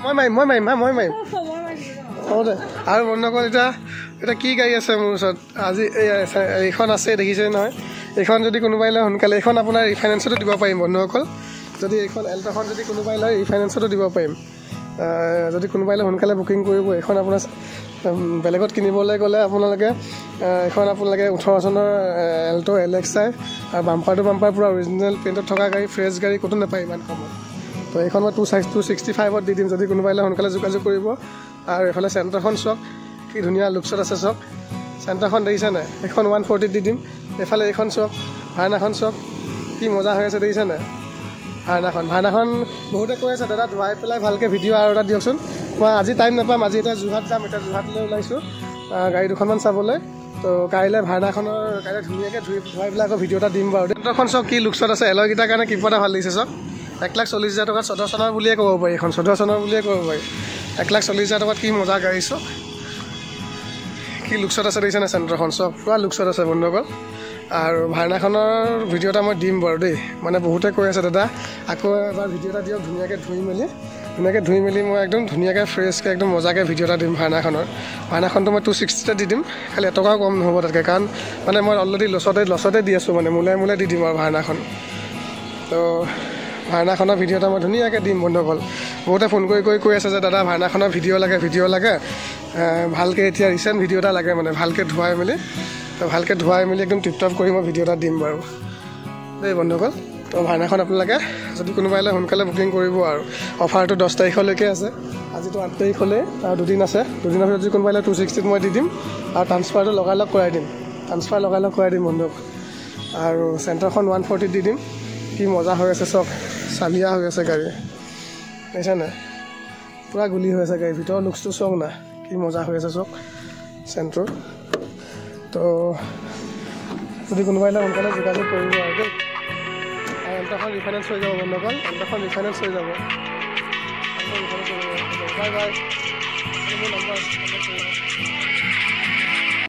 মই মাৰিম হ'ব দে আৰু বন্ধুসকল এতিয়া কি গাড়ী আছে মোৰ ওচৰত আজি এইখন আছে দেখিছে নহয় এইখন যদি কোনোবাই লয় সোনকালে এইখন আপোনাৰ ৰিফাইনেন্সতো দিব পাৰিম বন্ধুসকল যদি এইখন এল্ট'খন যদি কোনোবাই লয় ৰিফাইনেন্সতো দিব পাৰিম যদি কোনোবাই লয় সোনকালে বুকিং কৰিব এইখন আপোনাৰ বেলেগত কিনিবলৈ গ'লে আপোনালোকে এইখন আপোনালোকে 18 চনৰ এল্ট' LXi আৰু বাম্পাৰ টু বাম্পাৰ পূৰা অৰিজিনেল পেইণ্টত থকা গাড়ী ফ্ৰেছ গাড়ী ক'তো নাপায় ইমান কমত তো এইখন মই 265ত দি দিম যদি কোনোবাই লয় সোনকালে যোগাযোগ কৰিব আৰু এইফালে চেণ্টাৰখন চাওক কি ধুনীয়া লুকছত আছে চাওক চেণ্টাৰখন দেখিছে নাই এইখন 140ত দি দিম এইফালে এইখন চাওক ভাৰ্নাখন চাওক কি মজা হৈ আছে দেখিছে নাই ভাৰ্নাখন বহুতে কৈ আছে দাদা ধুৱাই পেলাই ভালকৈ ভিডিঅ' আৰু এটা দিয়কচোন মই আজি টাইম নাপাম আজি এতিয়া যোৰহাট যাম এতিয়া যোৰহাটলৈ ওলাইছোঁ গাড়ী দুখনমান চাবলৈ তো কাইলৈ ভাৰ্নাখনৰ কাইলৈ ধুনীয়াকৈ ধুৱাই পেলাই আকৌ ভিডিঅ' এটা দিম বাৰু চেণ্টাৰখন চাওক কি লুকছত আছে এলয়কেইটাৰ কাৰণে কিবা এটা ভাল লাগিছে চাওক 1,40,000 টকাত 14 চনৰ বুলিয়ে ক'ব পাৰি এখন 14 চনৰ বুলিয়ে ক'ব পাৰি 1,40,000 টকাত কি মজা গাড়ী চাওক কি লুকছত আছে দেখিছে নাই চেণ্টাৰখন চাওক পুৰা লুকছত আছে বন্ধুসকল আৰু ভাৰ্নাখনৰ ভিডিঅ' এটা মই দিম বাৰু দেই মানে বহুতে কৈ আছে দাদা আকৌ এবাৰ ভিডিঅ' এটা দিয়ক ধুনীয়াকৈ ধুই মেলি মই একদম ধুনীয়াকৈ ফ্ৰেছকৈ একদম মজাকৈ ভিডিঅ' এটা দিম ভাৰ্নাখনটো মই 260তে দি দিম খালি এটকাও কম নহ'ব তাতকৈ কাৰণ মানে মই অলৰেডি লছতে দি আছোঁ মানে মূলাই দি দিম আৰু ভাৰ্নাখন তো ভাৰ্নাখনৰ ভিডিঅ' এটা মই ধুনীয়াকৈ দিম বন্ধুসকল বহুতে ফোন কৰি কৈ আছে যে দাদা ভাৰ্নাখনৰ ভিডিঅ' লাগে ভালকৈ এতিয়া ৰিচেণ্ট ভিডিঅ' এটা লাগে মানে ভালকৈ ধুৱাই মেলি একদম টিপটপ কৰি মই ভিডিঅ' এটা দিম বাৰু দেই বন্ধুসকল তো ভাৰ্নাখন আপোনালোকে যদি কোনোবাই লয় সোনকালে বুকিং কৰিব আৰু অফাৰটো 10 তাৰিখলৈকে আছে আজিতো 8 তাৰিখলৈ আৰু দুদিন আছে দুদিনৰ ভিতৰত যদি কোনোবাই লয় 260ত মই দি দিম আৰু ট্ৰান্সফাৰটো লগাই কৰাই দিম বন্ধুসকল আৰু চেণ্টাৰখন 140ত দি দিম কি মজা হৈ আছে চাওক চালিয়া হৈ আছে গাড়ী দেখিছে নাই পূৰা গুলি হৈ আছে গাড়ী ভিতৰৰ লুকছটো চাওক না কি মজা হৈ আছে চাওক চেণ্টাৰ তো যদি কোনোবাই লয় সোনকালে যোগাযোগ কৰিব আৰু দেই আৰু এল্ট'খন ৰিফাইনেন্স হৈ যাব বন্ধুসকল বাই মোৰ নম্বৰ